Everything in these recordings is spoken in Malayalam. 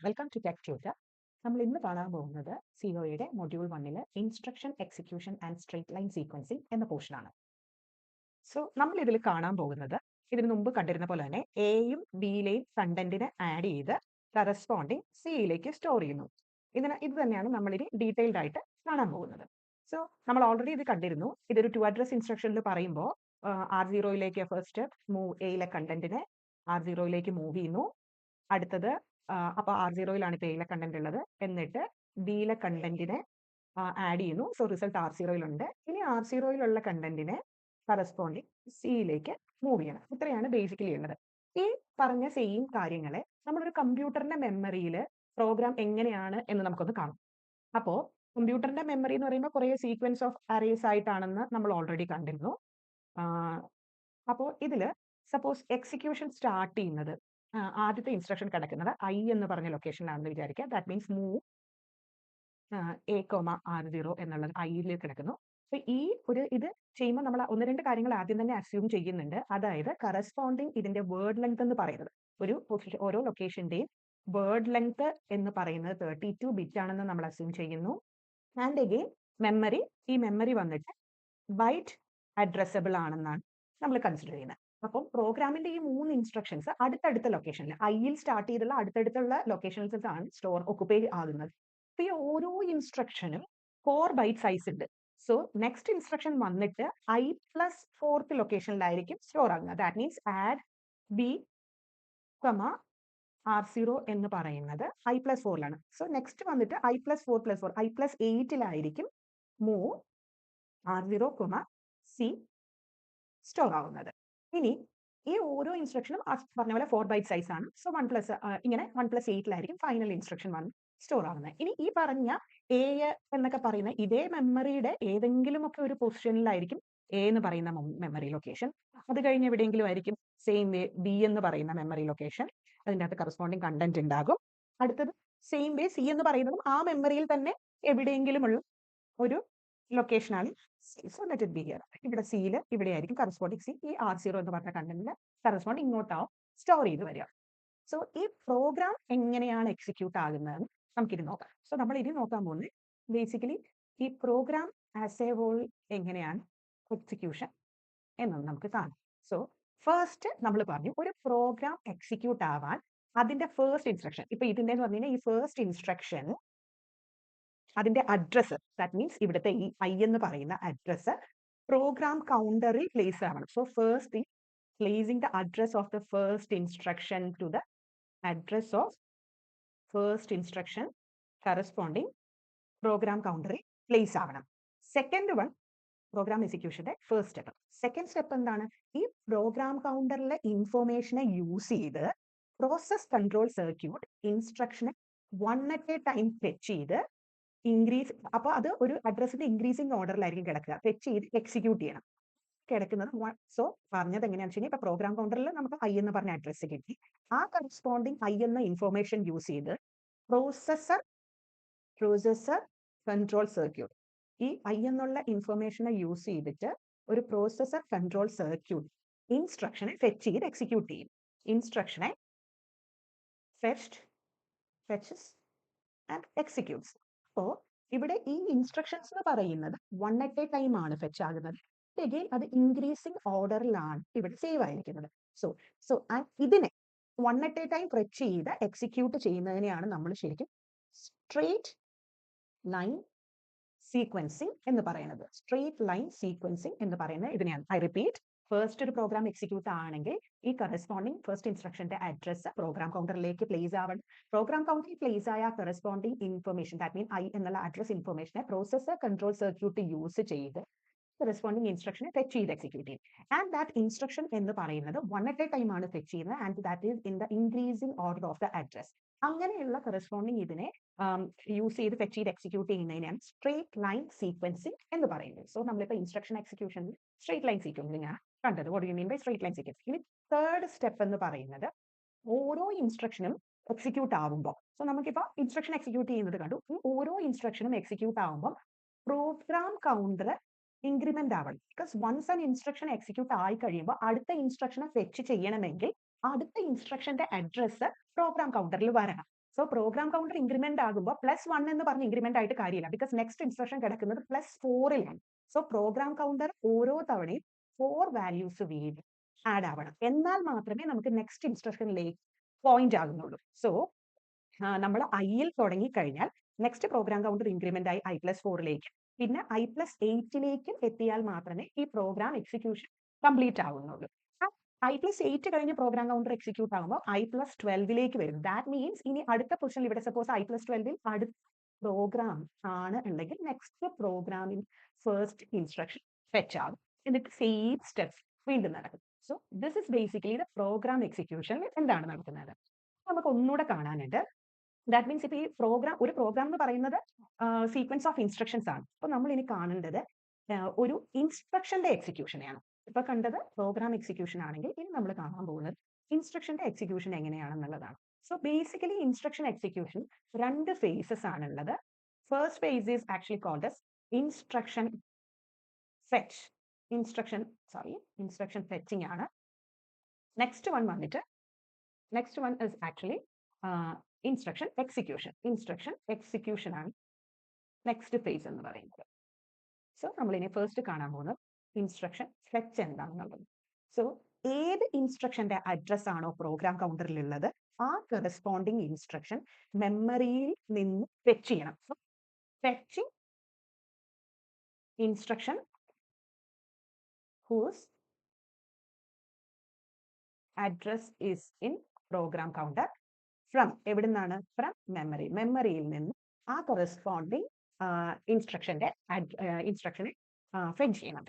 Welcome to tech tutor. നമ്മൾ ഇന്ന് കാണാൻ പോകുന്നത് സിഒയുടെ module 1 instruction execution and straight line sequencing എന്ന പോർഷനാണ്. സോ നമ്മൾ ഇതിൽ കാണാൻ പോകുന്നത് ഇതിനു മുമ്പ് കണ്ടിരുന്ന പോലെ തന്നെ എയും ബിയിലെയും കണ്ടന്റിനെ ആഡ് ചെയ്ത് കറസ്പോണ്ടിങ് സിയിലേക്ക് സ്റ്റോർ ചെയ്യുന്നു. ഇത് തന്നെയാണ് നമ്മൾ ഇനി ഡീറ്റെയിൽഡ് ആയിട്ട് കാണാൻ പോകുന്നത്. സോ നമ്മൾ ഓൾറെഡി ഇത് കണ്ടിരുന്നു. ഇതൊരു ടു അഡ്രസ് ഇൻസ്ട്രക്ഷനിൽ പറയുമ്പോൾ R0യിലേക്ക് ഫസ്റ്റ് മൂവ് എയിലെ കണ്ടന്റിനെ R0യിലേക്ക് മൂവ് ചെയ്യുന്നു. അടുത്തത് അപ്പൊ R0യിലാണ് ഇപ്പോൾ എയിലെ കണ്ടന്റ് ഉള്ളത്. എന്നിട്ട് ബിയിലെ കണ്ടന്റിനെ ആഡ് ചെയ്യുന്നു. സോ റിസൾട്ട് R0യിലുണ്ട്. ഇനി R0യിലുള്ള കണ്ടന്റിനെ കറസ്പോണ്ടിങ് സിയിലേക്ക് മൂവ് ചെയ്യണം. ഇത്രയാണ് ബേസിക്കലി ഉള്ളത്. ഈ പറഞ്ഞ സെയിം കാര്യങ്ങളെ നമ്മളൊരു കമ്പ്യൂട്ടറിന്റെ മെമ്മറിയിൽ പ്രോഗ്രാം എങ്ങനെയാണ് എന്ന് നമുക്കൊന്ന് കാണാം. അപ്പോൾ കമ്പ്യൂട്ടറിന്റെ മെമ്മറി എന്ന് പറയുമ്പോൾ കുറേ സീക്വൻസ് ഓഫ് അറേസ് ആയിട്ടാണെന്ന് നമ്മൾ ഓൾറെഡി കണ്ടിരുന്നു. അപ്പോൾ ഇതില് സപ്പോസ് എക്സിക്യൂഷൻ സ്റ്റാർട്ട് ചെയ്യുന്നത് ആദ്യത്തെ ഇൻസ്ട്രക്ഷൻ കിടക്കുന്നത് ഐ എന്ന് പറഞ്ഞ ലൊക്കേഷനിലാണെന്ന് വിചാരിക്കുക. That means move A, R0 എന്നുള്ളത് ഐയിൽ കിടക്കുന്നു. അപ്പൊ ഇത് ചെയ്യുമ്പോൾ നമ്മൾ ഒന്ന് രണ്ട് കാര്യങ്ങൾ ആദ്യം തന്നെ അസ്യൂം ചെയ്യുന്നുണ്ട്. അതായത് കറസ്പോണ്ടിങ് ഇതിന്റെ വേർഡ് ലെങ്ത് എന്ന് പറയുന്നത് ഓരോ ലൊക്കേഷന്റെയും വേർഡ് ലെങ്ത് എന്ന് പറയുന്നത് 32 ബിറ്റ് ആണെന്ന് നമ്മൾ അസ്യൂം ചെയ്യുന്നു. ആൻഡ് അഗെയിൻ ഈ മെമ്മറി വന്നിട്ട് ബൈറ്റ് അഡ്രസ്സബിൾ ആണെന്നാണ് നമ്മൾ കൺസിഡർ ചെയ്യുന്നത്. അപ്പം പ്രോഗ്രാമിന്റെ ഈ 3 ഇൻസ്ട്രക്ഷൻസ് അടുത്തടുത്ത ലൊക്കേഷനിൽ ഐയിൽ സ്റ്റാർട്ട് ചെയ്തുള്ള അടുത്തടുത്തുള്ള ലൊക്കേഷൻസ് ആണ് ഒക്കുപൈ ആകുന്നത്. അപ്പൊ ഈ ഓരോ ഇൻസ്ട്രക്ഷനും 4 ബൈറ്റ് സൈസ് ഉണ്ട്. സോ നെക്സ്റ്റ് ഇൻസ്ട്രക്ഷൻ വന്നിട്ട് I+4th ലൊക്കേഷനിലായിരിക്കും സ്റ്റോർ ആകുന്നത്. That means add B R0 എന്ന് പറയുന്നത് I+4ലാണ്. സോ നെക്സ്റ്റ് വന്നിട്ട് I+4+4 I+8ലായിരിക്കും move R0, C store ആവുന്നത്. ഇനി ഈ ഓരോ ഇൻസ്ട്രക്ഷനും പറഞ്ഞ പോലെ 4 ബൈറ്റ് സൈസ് ആണ്. സോ 1+8ലായിരിക്കും ഫൈനൽ ഇൻസ്ട്രക്ഷൻ വന്ന് സ്റ്റോർ ആവുന്നത്. ഇനി ഈ പറഞ്ഞ എ എന്നൊക്കെ പറയുന്ന ഇതേ മെമ്മറിയുടെ ഏതെങ്കിലുമൊക്കെ ഒരു പൊസിഷനിലായിരിക്കും എ എന്ന് പറയുന്ന മെമ്മറി ലൊക്കേഷൻ. അത് കഴിഞ്ഞ് എവിടെയെങ്കിലും ആയിരിക്കും സെയിം വേ ബി എന്ന് പറയുന്ന മെമ്മറി ലൊക്കേഷൻ. അതിൻ്റെ അകത്ത് കറസ്പോണ്ടിങ് കണ്ടന്റ് ഉണ്ടാകും. അടുത്തത് സെയിം വേ സി എന്ന് പറയുന്നതും ആ മെമ്മറിയിൽ തന്നെ എവിടെയെങ്കിലുമുള്ള ഒരു ലൊക്കേഷനാണ്. So let it be here. ഇവിടെ സിയിൽ ഇവിടെ ആയിരിക്കും കറസ്പോണ്ടിങ് സി. ഈ R0 എന്ന് പറഞ്ഞ കണ്ടന്റിന് കറസ്പോണ്ടിങ് ഇങ്ങോട്ടാവും സ്റ്റോർ ചെയ്ത് വരിക. സോ ഈ പ്രോഗ്രാം എങ്ങനെയാണ് എക്സിക്യൂട്ട് ആകുന്നതെന്ന് നമുക്കിനി നോക്കാം. സോ നമ്മൾ ഇനി നോക്കാൻ പോകുന്നത് ബേസിക്കലി ഈ പ്രോഗ്രാം ആസ് എ ഹോൾ എങ്ങനെയാണ് എക്സിക്യൂഷൻ എന്നത് നമുക്ക് കാണാം. സോ ഫസ്റ്റ് നമ്മൾ പറഞ്ഞു ഒരു പ്രോഗ്രാം എക്സിക്യൂട്ട് ആവാൻ അതിന്റെ ഫസ്റ്റ് ഇൻസ്ട്രക്ഷൻ, ഇപ്പൊ ഇതിന്റെ എന്ന് പറഞ്ഞു കഴിഞ്ഞാൽ ഈ ഫസ്റ്റ് ഇൻസ്ട്രക്ഷൻ അതിന്റെ അഡ്രസ്സ്, ദാറ്റ് മീൻസ് ഇവിടുത്തെ ഈ ഐ എന്ന് പറയുന്ന അഡ്രസ്സ് പ്രോഗ്രാം കൗണ്ടറിൽ പ്ലേസ് ആവണം. So first thing, placing the address of the first instruction to the address of first instruction corresponding program കൗണ്ടറിൽ പ്ലേസ് ആവണം. സെക്കൻഡ് വൺ, പ്രോഗ്രാം എക്സിക്യൂഷന്റെ ഫസ്റ്റ് സ്റ്റെപ്പ്. സെക്കൻഡ് സ്റ്റെപ്പ് എന്താണ്? ഈ പ്രോഗ്രാം കൗണ്ടറിലെ ഇൻഫോർമേഷനെ യൂസ് ചെയ്ത് പ്രോസസ് കൺട്രോൾ സർക്യൂട്ട് ഇൻസ്ട്രക്ഷനെ 1 at a ടൈം ഫെച്ച് ചെയ്ത് ഇൻക്രീസ്, അപ്പോൾ അത് ഒരു അഡ്രസ്സിന്റെ ഇൻക്രീസിംഗ് ഓർഡറിലായിരിക്കും കിടക്കുക. ഫെച്ച് ചെയ്ത് എക്സിക്യൂട്ട് ചെയ്യണം കിടക്കുന്നത്. സോ പറഞ്ഞത് എങ്ങനെയാണെന്ന് വെച്ച് കഴിഞ്ഞാൽ ഇപ്പൊ പ്രോഗ്രാം കൗണ്ടറിൽ നമുക്ക് ഐ എന്ന് പറഞ്ഞ അഡ്രസ്സ് കിട്ടി. ആ കറസ്പോണ്ടിങ് ഐ എന്ന ഇൻഫോർമേഷൻ യൂസ് ചെയ്ത് പ്രോസസർ കൺട്രോൾ സർക്യൂട്ട്, ഈ ഐ എന്നുള്ള ഇൻഫോർമേഷനെ യൂസ് ചെയ്തിട്ട് ഒരു പ്രോസസർ കൺട്രോൾ സർക്യൂട്ട് ഇൻസ്ട്രക്ഷനെ ഫെച്ച് ചെയ്ത് എക്സിക്യൂട്ട് ചെയ്യും. ഇൻസ്ട്രക്ഷനെ fetches ആൻഡ് എക്സിക്യൂട്ട്സ്. അപ്പോൾ ഇവിടെ ഈ ഇൻസ്ട്രക്ഷൻസ് എന്ന് പറയുന്നത് 1 at a ടൈം ആണ് ഫെച്ച് ആകുന്നത്. അഗെയിൻ അത് ഇൻക്രീസിംഗ് ഓർഡറിലാണ് ഇവിടെ സേവ് ആയിരിക്കുന്നത്. സോ ഇതിനെ 1 at a ടൈം ഫെച്ച് ചെയ്ത് എക്സിക്യൂട്ട് ചെയ്യുന്നതിനെയാണ് നമ്മൾ ശരിക്കും സ്ട്രേറ്റ് ലൈൻ സീക്വൻസിങ് എന്ന് പറയുന്നത്. സ്ട്രേറ്റ് ലൈൻ സീക്വൻസിങ് എന്ന് പറയുന്നത് ഇതിനെയാണ്. ഐ റിപ്പീറ്റ്, ഫസ്റ്റ് ഒരു പ്രോഗ്രാം എക്സിക്യൂട്ട് ആണെങ്കിൽ ഈ കറസ്പോണ്ടിങ് ഫസ്റ്റ് ഇൻസ്ട്രക്ഷന്റെ അഡ്രസ് പ്രോഗ്രാം കൗണ്ടറിലേക്ക് പ്ലേസ് ആവണം. പ്രോഗ്രാം കൗണ്ടറിൽ പ്ലേസ് ആയ corresponding information, that mean I എന്നുള്ള അഡ്രസ് ഇൻഫർമേഷനെ പ്രോസസർ കൺട്രോൾ സർക്യൂട്ട് യൂസ് ചെയ്ത് കറസ്പോണ്ടിങ് ഇൻസ്ട്രക്ഷനെ ഫെച്ച് ചെയ്ത് എക്സിക്യൂട്ട് ചെയ്യും. ആൻഡ് ദാറ്റ് ഇൻസ്ട്രക്ഷൻ എന്ന് പറയുന്നത് 1 at a ടൈം ആണ് ഫെച്ച് ചെയ്യുന്നത്. And that is in the increasing order of the address. അങ്ങനെയുള്ള കറസ്പോണ്ടിങ് ഇതിനെ യൂസ് ചെയ്ത് ഫെച്ച് ചെയ്ത് എക്സിക്യൂട്ട് ചെയ്യുന്നതിനാണ് സ്ട്രേറ്റ് ലൈൻ സീക്വൻസിംഗ് എന്ന് പറയുന്നത്. സോ നമ്മളിപ്പോൾ ഇൻസ്ട്രക്ഷൻ എക്സിക്യൂഷനിൽ സ്ട്രേറ്റ് ലൈൻ സീക്വൻസിംഗ് ആണ് കണ്ടത്. What you mean by straight line sequence? ഇനി തേർഡ് സ്റ്റെപ്പ് എന്ന് പറയുന്നത് ഓരോ ഇൻസ്ട്രക്ഷനും എക്സിക്യൂട്ട് ആവുമ്പോൾ, സോ നമുക്കിപ്പോൾ ഇൻസ്ട്രക്ഷൻ എക്സിക്യൂട്ട് ചെയ്യുന്നത് കണ്ടു. ഈ ഓരോ ഇൻസ്ട്രക്ഷനും എക്സിക്യൂട്ട് ആവുമ്പോൾ പ്രോഗ്രാം കൗണ്ടർ ഇൻക്രിമെന്റ് ആവണം. Because once an instruction execute ആയി കഴിയുമ്പോൾ അടുത്ത ഇൻസ്ട്രക്ഷനെ ഫെച്ച് ചെയ്യണമെങ്കിൽ അടുത്ത ഇൻസ്ട്രക്ഷന്റെ അഡ്രസ് പ്രോഗ്രാം കൗണ്ടറിൽ വരണം. സോ പ്രോഗ്രാം കൗണ്ടർ ഇൻക്രിമെന്റ് ആകുമ്പോൾ +1 എന്ന് പറഞ്ഞ് ഇൻക്രിമെന്റ് ആയിട്ട് കാര്യമില്ല, ബിക്കോസ് നെക്സ്റ്റ് ഇൻസ്ട്രക്ഷൻ കിടക്കുന്നത് +4ലാണ്. സോ പ്രോഗ്രാം കൗണ്ടർ ഓരോ തവണയും 4 വാല്യൂസ് വീണ്ടും ആഡ് ആവണം, എന്നാൽ മാത്രമേ നമുക്ക് നെക്സ്റ്റ് ഇൻസ്ട്രക്ഷനിലേക്ക് പോയിന്റ് ആകുന്നുള്ളൂ. സോ നമ്മൾ ഐയിൽ തുടങ്ങി കഴിഞ്ഞാൽ നെക്സ്റ്റ് പ്രോഗ്രാം കൗണ്ടർ ഇൻക്രിമെന്റ് ആയി I+4ലേക്ക്, പിന്നെ I+8ലേക്ക് എത്തിയാൽ മാത്രമേ ഈ പ്രോഗ്രാം എക്സിക്യൂഷൻ കംപ്ലീറ്റ് ആവുന്നുള്ളൂ. I+8 കഴിഞ്ഞ് പ്രോഗ്രാം കൗണ്ടർ എക്സിക്യൂട്ട് ആകുമ്പോൾ I+12ലേക്ക് വരും. ദാറ്റ് മീൻസ് ഇനി അടുത്ത പൊസിഷനിൽ ഇവിടെ സപ്പോസ് I+12ൽ അടുത്ത പ്രോഗ്രാം ആണ് ഉണ്ടെങ്കിൽ നെക്സ്റ്റ് പ്രോഗ്രാമിൻ ഫസ്റ്റ് ഇൻസ്ട്രക്ഷൻ ഫെച്ച് ആകും, എന്നിട്ട് സെയിം സ്റ്റെപ്സ് വീണ്ടും നടക്കും. So this is basically the program execution. എന്താണ് നടക്കുന്നത് നമുക്ക് ഒന്നുകൂടെ കാണാനുണ്ട്. ദാറ്റ് മീൻസ് ഇപ്പൊ ഈ ഒരു പ്രോഗ്രാം എന്ന് പറയുന്നത് സീക്വൻസ് ഓഫ് ഇൻസ്ട്രക്ഷൻസ് ആണ്. അപ്പൊ നമ്മൾ ഇനി കാണേണ്ടത് ഒരു ഇൻസ്ട്രക്ഷന്റെ എക്സിക്യൂഷനെയാണ്. ഇപ്പൊ കണ്ടത് പ്രോഗ്രാം എക്സിക്യൂഷൻ ആണെങ്കിൽ ഇനി നമ്മൾ കാണാൻ പോകുന്നത് ഇൻസ്ട്രക്ഷന്റെ എക്സിക്യൂഷൻ എങ്ങനെയാണെന്നുള്ളതാണ്. So basically instruction execution 2 phases ആണുള്ളത്. First phase is actually called as instruction fetch. Instruction fetching ആണ്. Next one is actually instruction execution ആണ് നെക്സ്റ്റ് ഫേസ് എന്ന് പറയുന്നത്. സോ നമ്മൾ ഇനി ഫസ്റ്റ് കാണാൻ പോകുന്നത് ഇൻസ്ട്രക്ഷൻ ഫെച്ച് എന്താണെന്നുള്ളത്. സോ ഏത് ഇൻസ്ട്രക്ഷന്റെ അഡ്രസ് ആണോ പ്രോഗ്രാം കൗണ്ടറിൽ ഉള്ളത് ആ കറസ്പോണ്ടിങ് ഇൻസ്ട്രക്ഷൻ മെമ്മറിയിൽ നിന്ന് ഫെച്ച് ചെയ്യണം. So fetching instruction whose address is in program counter from എവിടുന്നാണ്? ഫ്രം മെമ്മറിയിൽ നിന്ന് ആ കറസ്പോണ്ടിങ് ഇൻസ്ട്രക്ഷനെ ഫെച്ച് ചെയ്യണം.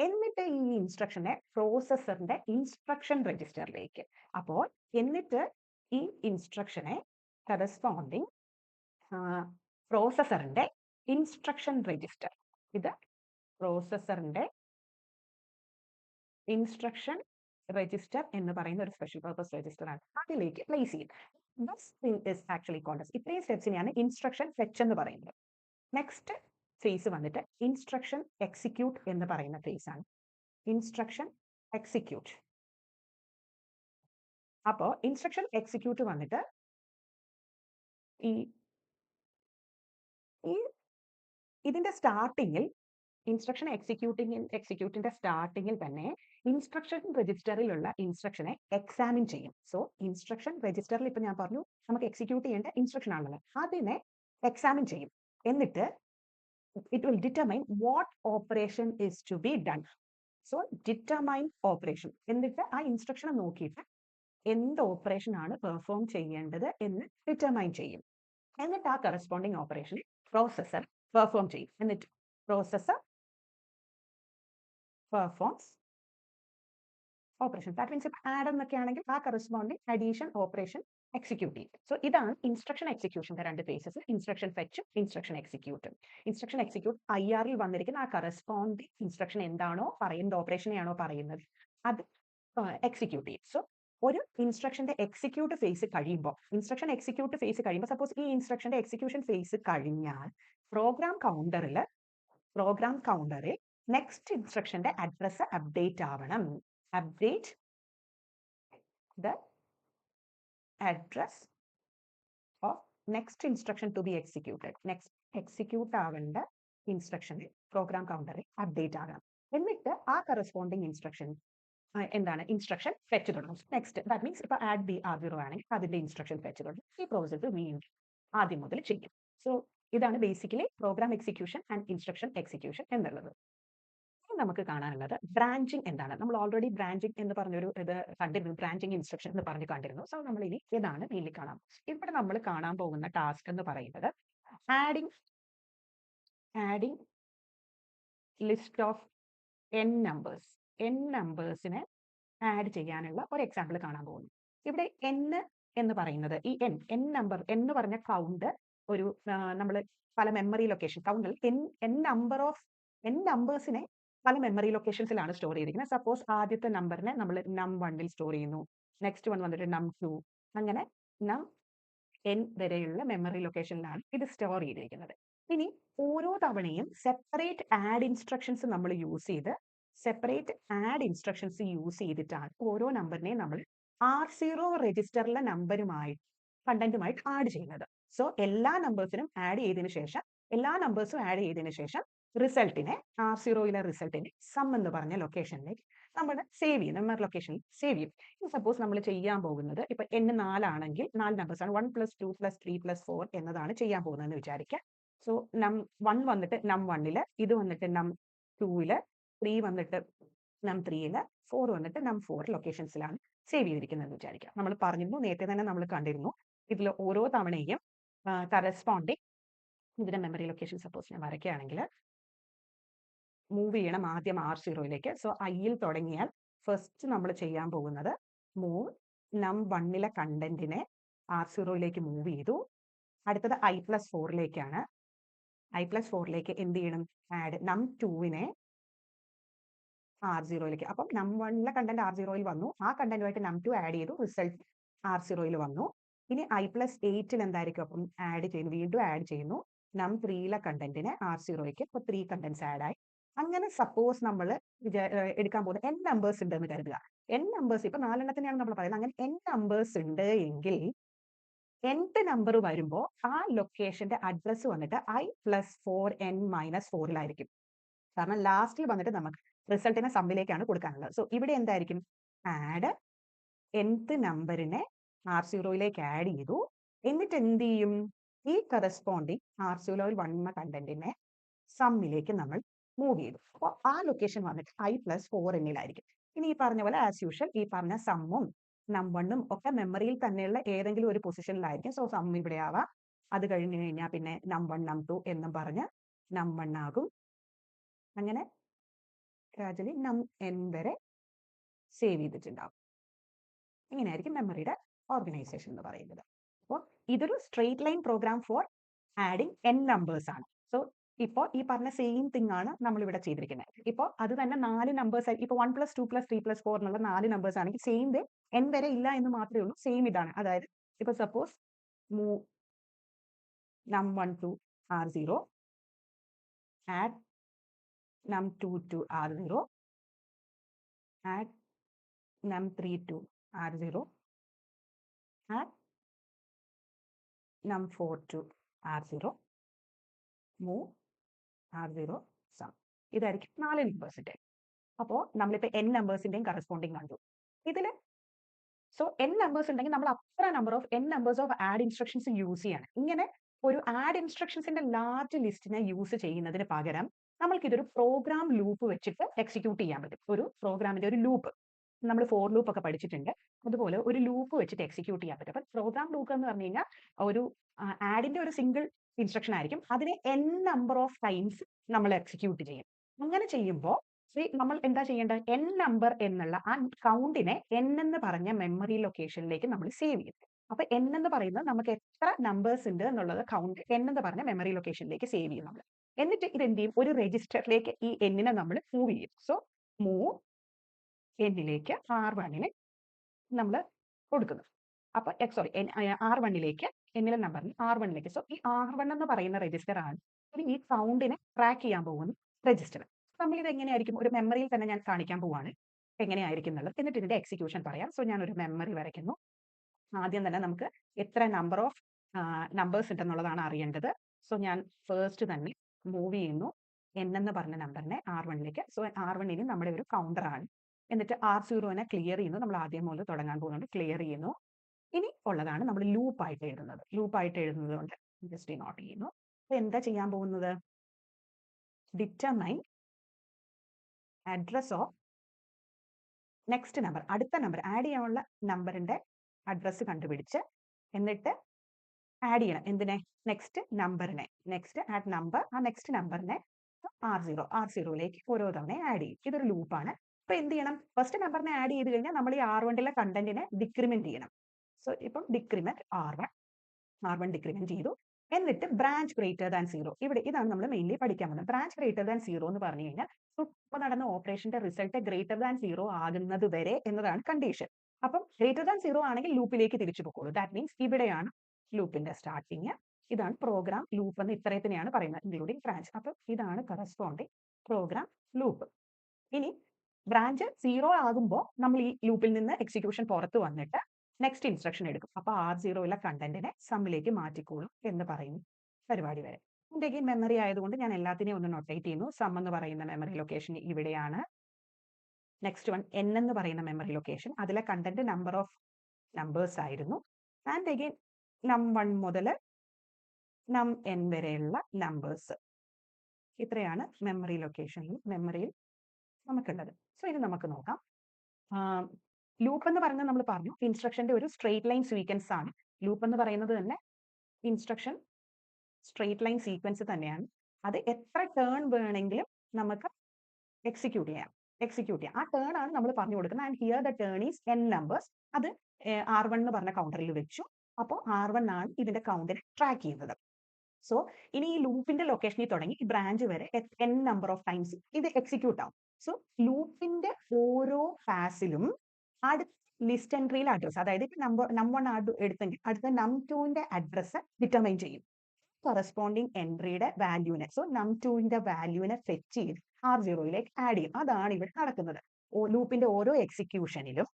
എന്നിട്ട് ഈ ഇൻസ്ട്രക്ഷനെ പ്രോസസ്സറിന്റെ ഇൻസ്ട്രക്ഷൻ രജിസ്റ്ററിലേക്ക്, അപ്പോൾ എന്നിട്ട് ഈ ഇൻസ്ട്രക്ഷനെ കറസ്പോണ്ടിങ് പ്രോസസ്സറിന്റെ ഇൻസ്ട്രക്ഷൻ രജിസ്റ്റർ, ഇത് പ്രോസസ്സറിന്റെ ഇൻസ്ട്രക്ഷൻ രജിസ്റ്റർ എന്ന് പറയുന്ന ഒരു സ്പെഷ്യൽ പർപ്പസ് രജിസ്റ്റർ ആണ്, അതിലേക്ക് പ്ലേസ് ചെയ്യും. This thing is actually called as ഇത്രയും സ്റ്റെപ്സിനെയാണ് ഇൻസ്ട്രക്ഷൻ ഫെച്ച് എന്ന് പറയുന്നത്. നെക്സ്റ്റ് ഫേസ് വന്നിട്ട് ഇൻസ്ട്രക്ഷൻ എക്സിക്യൂട്ട് എന്ന് പറയുന്ന ഫേസ് ആണ്. Instruction execute. അപ്പോ ഇൻസ്ട്രക്ഷൻ എക്സിക്യൂട്ട് വന്നിട്ട് ഇതിന്റെ സ്റ്റാർട്ടിങ്ങിൽ ഇൻസ്ട്രക്ഷൻ എക്സിക്യൂട്ടിന്റെ സ്റ്റാർട്ടിങ്ങിൽ തന്നെ ഇൻസ്ട്രക്ഷൻ രജിസ്റ്ററിലുള്ള ഇൻസ്ട്രക്ഷനെ എക്സാമിൻ ചെയ്യും. സോ ഇൻസ്ട്രക്ഷൻ രജിസ്റ്ററിൽ ഇപ്പൊ ഞാൻ പറഞ്ഞു നമുക്ക് എക്സിക്യൂട്ട് ചെയ്യേണ്ട ഇൻസ്ട്രക്ഷൻ ആണല്ലോ, അതിനെ എക്സാമിൻ ചെയ്യും. എന്നിട്ട് it will determine what operation is to be done. So determine operation, എന്നിട്ട് ആ ഇൻസ്ട്രക്ഷനെ നോക്കിയിട്ട് എന്ത് ഓപ്പറേഷൻ ആണ് പെർഫോം ചെയ്യേണ്ടത് എന്ന് ഡിറ്റർമൈൻ ചെയ്യും. എന്നിട്ട് ആ കറസ്പോണ്ടിങ് ഓപ്പറേഷൻ പ്രോസസ്സർ പെർഫോം ചെയ്യും. എന്നിട്ട് processor performs operation. That means if add എന്നൊക്കെ ആണെങ്കിൽ ആ കറസ്പോണ്ടിങ് അഡീഷൻ ഓപ്പറേഷൻ എക്സിക്യൂട്ട് ചെയ്യും. സോ ഇതാണ് ഇൻസ്ട്രക്ഷൻ എക്സിക്യൂഷന്റെ 2 ഫേസസ്, ഇൻസ്ട്രക്ഷൻ ഫെച്ചും ഇൻസ്ട്രക്ഷൻ എക്സിക്യൂട്ടും. ഇൻസ്ട്രക്ഷൻ എക്സിക്യൂട്ട് IR വന്നിരിക്കുന്ന ആ കറസ്പോണ്ടിങ് ഇൻസ്ട്രക്ഷൻ എന്താണോ പറയുന്നത്, ഓപ്പറേഷനെയാണോ പറയുന്നത്, അത് എക്സിക്യൂട്ട് ചെയ്യും. സോ ഒരു ഇൻസ്ട്രക്ഷന്റെ എക്സിക്യൂട്ട് ഫേസ് കഴിയുമ്പോൾ സപ്പോസ് ഈ ഇൻസ്ട്രക്ഷന്റെ എക്സിക്യൂഷൻ ഫേസ് കഴിഞ്ഞാൽ പ്രോഗ്രാം കൗണ്ടറിൽ നെക്സ്റ്റ് ഇൻസ്ട്രക്ഷന്റെ അഡ്രസ് അപ്ഡേറ്റ് ആവണം. Update the address of next instruction to be executed. Next execute ആവേണ്ട ഇൻസ്ട്രക്ഷൻ പ്രോഗ്രാം കൗണ്ടറിൽ അപ്ഡേറ്റ് ആകണം. എന്നിട്ട് ആ കറസ്പോണ്ടിങ് ഇൻസ്ട്രക്ഷൻ എന്താണ്? ഇൻസ്ട്രക്ഷൻ ഫെച്ച് തുടങ്ങും. നെക്സ്റ്റ് ദാറ്റ് മീൻസ് ഇപ്പൊ ആഡ് BR0 ആണെങ്കിൽ അതിന്റെ ഇൻസ്ട്രക്ഷൻ ഫെച്ച് തുടങ്ങും. ഈ പ്രോസസ്സ് വീണ്ടും ആദ്യം മുതൽ ചെയ്യും. സോ ഇതാണ് basically program execution and instruction execution എന്നുള്ളത്. നമുക്ക് കാണാനുള്ളത് ബ്രാഞ്ചിങ് എന്താണ്. നമ്മൾ ഓൾറെഡി ബ്രാഞ്ചിങ് എന്ന് പറഞ്ഞൊരു ഇത് കണ്ടിരുന്നു, ബ്രാഞ്ചിങ് ഇൻസ്ട്രക്ഷൻ എന്ന് പറഞ്ഞു കണ്ടിരുന്നു. സോ നമ്മൾ ഇനി ഇതാണ് മെയിൻലി കാണാം. ഇവിടെ നമ്മൾ കാണാൻ പോകുന്ന ടാസ്ക് എന്ന് പറയുന്നത് ആഡിങ് ലിസ്റ്റ് ഓഫ് n നമ്പേഴ്സിനെ ആഡ് ചെയ്യാനുള്ള ഒരു എക്സാമ്പിൾ കാണാൻ പോകുന്നു. ഇവിടെ n എന്ന് പറയുന്നത് ഈ n നമ്പർ എന്ന് പറഞ്ഞ കൗണ്ട് ഒരു നമ്മൾ പല മെമ്മറി ലൊക്കേഷൻ കൗണ്ടിൽ n നമ്പേഴ്സിനെ പല മെമ്മറി ലൊക്കേഷൻസിലാണ് സ്റ്റോർ ചെയ്തിരിക്കുന്നത്. സപ്പോസ് ആദ്യത്തെ നമ്പറിനെ നമ്മൾ num1 സ്റ്റോർ ചെയ്യുന്നു, നെക്സ്റ്റ് വൺ വന്നിട്ട് num2, അങ്ങനെ num വരെയുള്ള മെമ്മറി ലൊക്കേഷനിലാണ് ഇത് സ്റ്റോർ ചെയ്തിരിക്കുന്നത്. ഇനി ഓരോ തവണയും സെപ്പറേറ്റ് ആഡ് ഇൻസ്ട്രക്ഷൻസ് നമ്മൾ യൂസ് ചെയ്തിട്ടാണ് ഓരോ നമ്പറിനെയും നമ്മൾ R0 രജിസ്റ്ററിലെ നമ്പറുമായി കണ്ടന്റുമായിട്ട് ആഡ് ചെയ്യുന്നത്. സോ എല്ലാ നമ്പേഴ്സും ആഡ് ചെയ്തതിനു ശേഷം റിസൾട്ടിനെ R0യിലെ റിസൾട്ടിനെ സം എന്ന് പറഞ്ഞ ലൊക്കേഷനിലേക്ക് നമ്മൾ സേവ് ചെയ്യും. മെമ്മറി ലൊക്കേഷനിൽ സേവ് ചെയ്യും. സപ്പോസ് നമ്മൾ ചെയ്യാൻ പോകുന്നത് ഇപ്പൊ n 4 ആണെങ്കിൽ 4 നമ്പേഴ്സ് ആണ് 1 + 2 + 3 + 4 എന്നതാണ് ചെയ്യാൻ പോകുന്നതെന്ന് വിചാരിക്കുക. സോ നം 1 വന്നിട്ട് നം 1ല്, ഇത് വന്നിട്ട് നം 2ല്, 3 വന്നിട്ട് നം 3ല്, 4 വന്നിട്ട് നം 4 ലൊക്കേഷൻസിലാണ് സേവ് ചെയ്തിരിക്കുന്നത് വിചാരിക്കാം. നമ്മൾ പറഞ്ഞിരുന്നു, നേരത്തെ തന്നെ നമ്മൾ കണ്ടിരുന്നു, ഇതിൽ ഓരോ തവണയും കറസ്പോണ്ടിങ് ഇതിന്റെ മെമ്മറി ലൊക്കേഷൻ സപ്പോസ് ഞാൻ വരയ്ക്കുകയാണെങ്കിൽ മൂവ് ചെയ്യണം ആദ്യം R0യിലേക്ക്. സോ ഐയിൽ തുടങ്ങിയാൽ ഫസ്റ്റ് നമ്മൾ ചെയ്യാൻ പോകുന്നത് മൂവ് നം 1ലെ കണ്ടന്റിനെ R0യിലേക്ക് മൂവ് ചെയ്തു. അടുത്തത് I+4ലേക്കാണ്. I+4ലേക്ക് എന്ത് ചെയ്യണം? ആഡ് നം 2നെ R0യിലേക്ക്. അപ്പം നം 1ലെ കണ്ടന്റ് R0യിൽ വന്നു, ആ കണ്ടന്റുമായിട്ട് നം 2 ആഡ് ചെയ്തു, റിസൾട്ട് R0യിൽ വന്നു. ഇനി I+8ൽ എന്തായിരിക്കും? അപ്പം ആഡ് ചെയ്യുന്നു, വീണ്ടും ആഡ് ചെയ്യുന്നു, നം 3ലെ കണ്ടന്റിനെ R0യ്ക്ക്. ഇപ്പോൾ 3 കണ്ടന്റ്സ് ആഡ് ആയി. അങ്ങനെ സപ്പോസ് നമ്മൾ എടുക്കാൻ പോകുന്ന n നമ്പേഴ്സ് ഉണ്ട് എന്ന് കരുതുക. n നമ്പേഴ്സ് ഇപ്പൊ 4 എണ്ണത്തിനെയാണ് നമ്മൾ പറയുന്നത്. അങ്ങനെ n നമ്പേഴ്സ് ഉണ്ട് എങ്കിൽ nth നമ്പർ വരുമ്പോൾ ആ ലൊക്കേഷന്റെ അഡ്രസ് വന്നിട്ട് I+4n-4ലായിരിക്കും. കാരണം ലാസ്റ്റിൽ വന്നിട്ട് നമുക്ക് റിസൾട്ടിനെ സമ്മിലേക്കാണ് കൊടുക്കാനുള്ളത്. സോ ഇവിടെ എന്തായിരിക്കും? ആഡ് nth നമ്പറിനെ R0യിലേക്ക് ആഡ് ചെയ്തു. എന്നിട്ട് എന്ത് ചെയ്യും? ഈ കറസ്പോണ്ടിങ് R0യിൽ വന്ന കണ്ടന്റിനെ സമ്മിലേക്ക് നമ്മൾ മൂവ് ചെയ്തു. അപ്പോൾ ആ ലൊക്കേഷൻ വന്നിട്ട് I+4nലായിരിക്കും. ഇനി ഈ പറഞ്ഞ പോലെ ആസ് യൂഷ്വൽ ഈ പറഞ്ഞ സമ്മും നം 1ഉം ഒക്കെ മെമ്മറിയിൽ തന്നെയുള്ള ഏതെങ്കിലും ഒരു പൊസിഷനിലായിരിക്കും. സോ സം ഇവിടെ ആവാം. അത് കഴിഞ്ഞ് കഴിഞ്ഞാൽ പിന്നെ നം 1 നം 2 എന്നും പറഞ്ഞ് നം 1 ആകും. അങ്ങനെ ഗ്രാജുവലി നം n വരെ സേവ് ചെയ്തിട്ടുണ്ടാവും. ഇങ്ങനെയായിരിക്കും മെമ്മറിയുടെ ഓർഗനൈസേഷൻ എന്ന് പറയുന്നത്. അപ്പോൾ ഇതൊരു straight line program for adding n numbers ആണ്. സോ ഇപ്പോൾ ഈ പറഞ്ഞ സെയിം തിങ് ആണ് നമ്മൾ ഇവിടെ ചെയ്തിരിക്കുന്നത്. ഇപ്പോൾ അത് തന്നെ 4 നമ്പേഴ്സ്, ഇപ്പോൾ 1 + 2 + 3 + 4 എന്നുള്ള 4 നമ്പേഴ്സ് ആണെങ്കിൽ സെയിം വേ n വരെ ഇല്ല എന്ന് മാത്രമേ ഉള്ളൂ. സെയിം ഇതാണ്. അതായത് ഇപ്പോൾ സപ്പോസ് മൂവ് നം 1 to R0, add നം 2 to R0, add നം 3 to R0, add നം 4 to R0, move R0 some. ഇതായിരിക്കും 4 നമ്പേഴ്സിന്റെ. അപ്പോൾ നമ്മളിപ്പോൾ n നമ്പേഴ്സിന്റെയും കറസ്പോണ്ടിങ് കണ്ടു. ഇതില് സോ n നമ്പേഴ്സ് ഉണ്ടെങ്കിൽ നമ്മൾ അത്ര n numbers of add instructions use ചെയ്യണം. ഇങ്ങനെ ഒരു ആഡ് ഇൻസ്ട്രക്ഷൻസിന്റെ ലാർജ് ലിസ്റ്റിനെ യൂസ് ചെയ്യുന്നതിന് പകരം നമ്മൾക്ക് ഇതൊരു പ്രോഗ്രാം ലൂപ്പ് വെച്ചിട്ട് എക്സിക്യൂട്ട് ചെയ്യാൻ പറ്റും. ഒരു പ്രോഗ്രാമിന്റെ ഒരു ലൂപ്പ്, നമ്മൾ ഫോർ ലൂപ്പ് ഒക്കെ പഠിച്ചിട്ടുണ്ട്, അതുപോലെ ഒരു ലൂപ്പ് വെച്ചിട്ട് എക്സിക്യൂട്ട് ചെയ്യാൻ പറ്റും. അപ്പൊ പ്രോഗ്രാം ലൂപ്പ് എന്ന് പറഞ്ഞു കഴിഞ്ഞാൽ ഒരു ആഡിന്റെ ഒരു സിംഗിൾ ഇൻസ്ട്രക്ഷൻ ആയിരിക്കും, അതിനെ n നമ്പർ ഓഫ് ടൈംസ് നമ്മൾ എക്സിക്യൂട്ട് ചെയ്യും. അങ്ങനെ ചെയ്യുമ്പോൾ നമ്മൾ എന്താ ചെയ്യേണ്ടത്? n നമ്പർ എന്നുള്ള ആ കൗണ്ടിനെ n എന്ന് പറഞ്ഞ മെമ്മറി ലൊക്കേഷനിലേക്ക് നമ്മൾ സേവ് ചെയ്യും. അപ്പൊ n എന്ന് പറയുന്നത് നമുക്ക് എത്ര നമ്പേഴ്സ് ഉണ്ട് എന്നുള്ളത് കൗണ്ട് n എന്ന് പറഞ്ഞ മെമ്മറി ലൊക്കേഷനിലേക്ക് സേവ് ചെയ്യും നമ്മൾ. എന്നിട്ട് ഇത് എന്ത് ചെയ്യും? ഒരു രജിസ്റ്ററിലേക്ക് ഈ n-നെ നമ്മൾ മൂവ് ചെയ്യും. സോ മൂവ് n-ലേക്ക് R1-നെ നമ്മൾ കൊടുക്കുന്നു. അപ്പൊ സോറി R1-ലേക്ക് n-ലെ നമ്പറിന് R1-ലേക്ക്. സോ ഈ R1 എന്ന് പറയുന്ന രജിസ്റ്റർ ആണ് ഈ കൗണ്ടിനെ ട്രാക്ക് ചെയ്യാൻ പോകുന്ന രജിസ്റ്റർ. നമ്മൾ ഇത് എങ്ങനെയായിരിക്കും? ഒരു മെമ്മറിയിൽ തന്നെ ഞാൻ കാണിക്കാൻ പോവാണ് എങ്ങനെയായിരിക്കും എന്നുള്ളത്. എന്നിട്ട് ഇതിന്റെ എക്സിക്യൂഷൻ പറയാം. സോ ഞാൻ ഒരു മെമ്മറി വരയ്ക്കുന്നു. ആദ്യം തന്നെ നമുക്ക് എത്ര നമ്പർ ഓഫ് നമ്പേഴ്സ് ഉണ്ടെന്നുള്ളതാണ് അറിയേണ്ടത്. സോ ഞാൻ ഫസ്റ്റ് തന്നെ മൂവ് ചെയ്യുന്നു n എന്ന് പറഞ്ഞ നമ്പറിനെ R1-ലേക്ക്. സോ R1 നമ്മുടെ ഒരു കൗണ്ടർ ആണ്. എന്നിട്ട് R0-നെ ക്ലിയർ ചെയ്യുന്നു. നമ്മൾ ആദ്യം മുതൽ തുടങ്ങാൻ പോകുന്നുണ്ട്. ക്ലിയർ ചെയ്യുന്നു. ഇനി ഉള്ളതാണ് നമ്മൾ ലൂപ്പായിട്ട് എഴുതുന്നത്. ലൂപ്പായിട്ട് എഴുതുന്നത് കൊണ്ട് ജസ്റ്റ് നോട്ട് ചെയ്യുന്നു. അപ്പൊ എന്താ ചെയ്യാൻ പോകുന്നത്? Determine address of next number, അടുത്ത നമ്പർ ആഡ് ചെയ്യാനുള്ള നമ്പറിന്റെ അഡ്രസ്സ് കണ്ടുപിടിച്ച് എന്നിട്ട് ആഡ് ചെയ്യണം. എന്തിനെ? നെക്സ്റ്റ് നമ്പറിനെ. നെക്സ്റ്റ് ആഡ് നമ്പർ, ആ നെക്സ്റ്റ് നമ്പറിനെ R0യിലേക്ക് ഓരോ തവണ ആഡ് ചെയ്യും. ഇതൊരു ലൂപ്പാണ്. അപ്പൊ എന്ത് ചെയ്യണം? ഫസ്റ്റ് നമ്പറിനെ ആഡ് ചെയ്ത് കഴിഞ്ഞാൽ നമ്മൾ ഈ R1-ലെ കണ്ടന്റിനെ ഡിക്രിമെന്റ് ചെയ്യണം. സോ ഇപ്പം ഡിക്രിമെന്റ് R1 ഡിക്രിമെന്റ് ചെയ്തു. എന്നിട്ട് ബ്രാഞ്ച് ഗ്രേറ്റർ ദാൻ 0. ഇവിടെ ഇതാണ് നമ്മൾ മെയിൻലി പഠിക്കാൻ പോകുന്നത്. ബ്രാഞ്ച് ഗ്രേറ്റർ ദാൻ 0 എന്ന് പറഞ്ഞു കഴിഞ്ഞാൽ ഇപ്പോൾ നടന്ന ഓപ്പറേഷന്റെ റിസൾട്ട് ഗ്രേറ്റർ ദാൻ 0 ആകുന്നത് വരെ എന്നതാണ് കണ്ടീഷൻ. അപ്പം ഗ്രേറ്റർ ദാൻ 0 ആണെങ്കിൽ ലൂപ്പിലേക്ക് തിരിച്ചു പോയിക്കോളൂ. ദാറ്റ് മീൻസ് ഇവിടെയാണ് ലൂപ്പിന്റെ സ്റ്റാർട്ടിങ്. ഇതാണ് പ്രോഗ്രാം ലൂപ്പ് എന്ന് ഇത്രയത്തിനെയാണ് പറയുന്നത്, ഇൻക്ലൂഡിംഗ് ബ്രാഞ്ച്. അപ്പം ഇതാണ് കറസ്പോണ്ടിങ് പ്രോഗ്രാം ലൂപ്പ്. ഇനി ബ്രാഞ്ച് 0 ആകുമ്പോൾ നമ്മൾ ഈ ലൂപ്പിൽ നിന്ന് എക്സിക്യൂഷൻ പുറത്ത് വന്നിട്ട് നെക്സ്റ്റ് ഇൻസ്ട്രക്ഷൻ എടുക്കും. അപ്പോൾ R0യിലെ കണ്ടന്റിനെ സമ്മിലേക്ക് മാറ്റിക്കോളും എന്ന് പറയുന്നു പരിപാടി വരെ. അഗെയിൻ മെമ്മറി ആയതുകൊണ്ട് ഞാൻ എല്ലാത്തിനെയും ഒന്ന് നൊട്ടേറ്റ് ചെയ്യുന്നു. സം എന്ന് പറയുന്ന മെമ്മറി ലൊക്കേഷൻ ഇവിടെയാണ്. നെക്സ്റ്റ് വൺ n എന്ന് പറയുന്ന മെമ്മറി ലൊക്കേഷൻ, അതിലെ കണ്ടന്റ് നമ്പർ ഓഫ് നമ്പേഴ്സ് ആയിരുന്നു. ആൻഡ് അഗെയിൻ num1 മുതൽ num n വരെയുള്ള നമ്പേഴ്സ്. ഇത്രയാണ് മെമ്മറി ലൊക്കേഷനിൽ മെമ്മറിയിൽ നമുക്കുള്ളത്. സോ ഇത് നമുക്ക് നോക്കാം. ലൂപ്പ് എന്ന് പറയുന്നത് നമ്മൾ പറഞ്ഞു ഇൻസ്ട്രക്ഷന്റെ ഒരു സ്ട്രെയിറ്റ് ലൈൻ സീക്വൻസ് ആണ്. ലൂപ്പ് എന്ന് പറയുന്നത് തന്നെ ഇൻസ്ട്രക്ഷൻ സ്ട്രെയിറ്റ് ലൈൻ സീക്വൻസ് തന്നെയാണ്. അത് എത്ര ടേൺ വേണമെങ്കിലും നമുക്ക് എക്സിക്യൂട്ട് ചെയ്യാം. ആ ടേൺ ആണ് നമ്മൾ പറഞ്ഞു കൊടുക്കുന്നത്. And here the turn is n numbers. അത് R1 എന്ന് പറഞ്ഞ കൗണ്ടറിൽ വെച്ചു. അപ്പോൾ R1 ആണ് ഇതിന്റെ കൗണ്ടിനെ ട്രാക്ക് ചെയ്യുന്നത്. സോ ഇനി ഈ ലൂപ്പിന്റെ ലൊക്കേഷനിൽ തുടങ്ങി ഈ ബ്രാഞ്ച് വരെ n നമ്പർ ഓഫ് ടൈംസ് ഇത് എക്സിക്യൂട്ട് ആവും. സോ ലൂപ്പിന്റെ ഓരോ ഫാസിലും അടുത്ത ലിസ്റ്റ് എൻട്രിയിലെ അഡ്രസ്, അതായത് num1 എടുത്തെങ്കിൽ അടുത്ത num2ന്റെ അഡ്രസ് ഡിറ്റർമൈൻ ചെയ്യും കറസ്പോണ്ടിങ് എൻട്രിയുടെ വാല്യൂവിനെ. സോ num2ന്റെ വാല്യൂവിനെ ഫെച്ച് ചെയ്ത് R0യിലേക്ക് ആഡ് ചെയ്യും. അതാണ് ഇവിടെ നടക്കുന്നത്. ലൂപ്പിന്റെ ഓരോ എക്സിക്യൂഷനിലും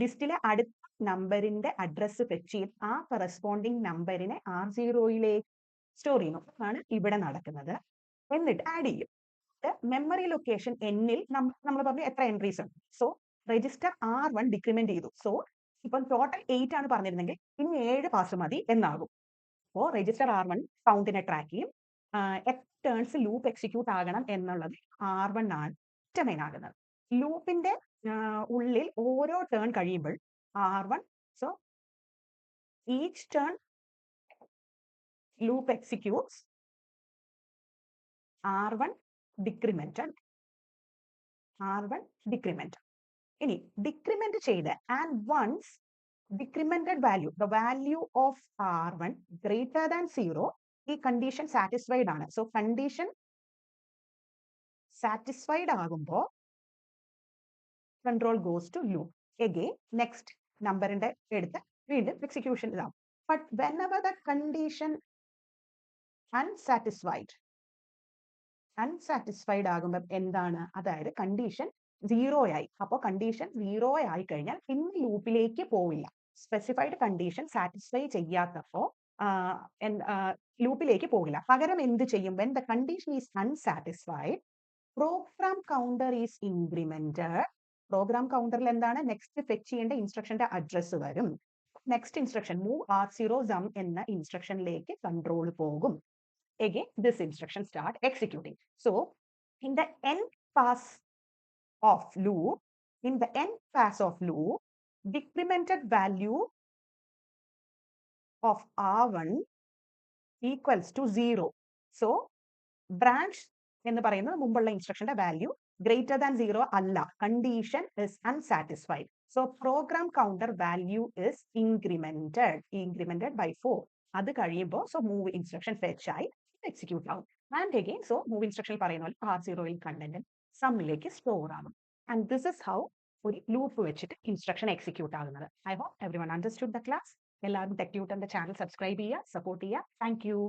ലിസ്റ്റിലെ അടുത്ത നമ്പറിന്റെ അഡ്രസ് ഫെച്ച് ചെയ്ത് ആ കറസ്പോണ്ടിങ് നമ്പറിനെ R0യിലേക്ക് സ്റ്റോർ ചെയ്യുന്നു. അതാണ് ഇവിടെ നടക്കുന്നത്. എന്നിട്ട് ആഡ് ചെയ്യും. മെമ്മറി ലൊക്കേഷൻ എന്നിൽ നമ്മൾ പറഞ്ഞു എത്ര എൻട്രീസ് ഉണ്ട്. സോ രജിസ്റ്റർ R1 ഡിക്രിമെന്റ് ചെയ്തു. സോ ഇപ്പം ടോട്ടൽ 8 ആണ് പറഞ്ഞിരുന്നെങ്കിൽ ഇനി 7 പാസ് മതി എന്നാകും. അപ്പോൾ രജിസ്റ്റർ R1 കൗണ്ടിനെ ട്രാക്ക് ചെയ്യും. എത്ര ടേൺസ് ലൂപ്പ് എക്സിക്യൂട്ട് ആകണം എന്നുള്ളത് R1 ആണ് ഡിറ്റർമൈൻ ആകുന്നത്. ലൂപ്പിന്റെ ഉള്ളിൽ ഓരോ ടേൺ കഴിയുമ്പോൾ R1, so each turn loop executes R1 decremented. ഇനി ഡിക്രിമെന്റ് ചെയ്ത് and once decremented value, the value of R1 greater than 0, ഈ കണ്ടീഷൻ സാറ്റിസ്ഫൈഡ് ആണ്. സോ കണ്ടീഷൻ സാറ്റിസ്ഫൈഡ് ആകുമ്പോൾ control goes to loop. Again next നമ്പറിന്റെ എടുത്ത് വീണ്ടും എക്സിക്യൂഷൻ ഇതാവും. But whenever the condition unsatisfied ആകുമ്പോൾ എന്താണ്, അതായത് കണ്ടീഷൻ 0 ആയി. അപ്പോൾ കണ്ടീഷൻ 0 ആയി കഴിഞ്ഞാൽ പിന്നെ ലൂപ്പിലേക്ക് പോവില്ല. സ്പെസിഫൈഡ് കണ്ടീഷൻ സാറ്റിസ്ഫൈ ചെയ്യാത്തപ്പോൾ ലൂപ്പിലേക്ക് പോകില്ല. പകരം എന്ത് ചെയ്യും? when the condition is unsatisfied, program counter is incremented. Program കൗണ്ടറിൽ എന്താണ് നെക്സ്റ്റ് ഫെച്ച് ചെയ്യേണ്ട ഇൻസ്ട്രക്ഷന്റെ അഡ്രസ് വരും. Next instruction move R0 sum എന്ന ഇൻസ്ട്രക്ഷനിലേക്ക് കൺട്രോൾ പോകും. Again this instruction start executing. So in the nth pass of loop, decremented value of R1 equals to 0. So branch എന്ന് പറയുന്നത് മുമ്പുള്ള ഇൻസ്ട്രക്ഷന്റെ വാല്യൂ greater than 0 അല്ല, condition is unsatisfied. So program counter value is incremented by 4. അത് കഴിയുമ്പോൾ so move instruction fetch ആയി എക്സിക്യൂട്ട് ആവും. And again so move instruction പറയുന്ന പോലെ R0യിൽ കണ്ടന്റ് സമ്മിലേക്ക് സ്റ്റോർ ആകും. ആൻഡ് ദിസ് ഇസ് ഹൗ ഒരു ലൂപ്പ് വെച്ചിട്ട് ഇൻസ്ട്രക്ഷൻ എക്സിക്യൂട്ട് ആകുന്നത്. I hope everyone understood the class. എല്ലാവരും ടെക് ട്യൂട്ടറിന്റെ ചാനൽ സബ്സ്ക്രൈബ് ചെയ്യുക, സപ്പോർട്ട് ചെയ്യുക. Thank U.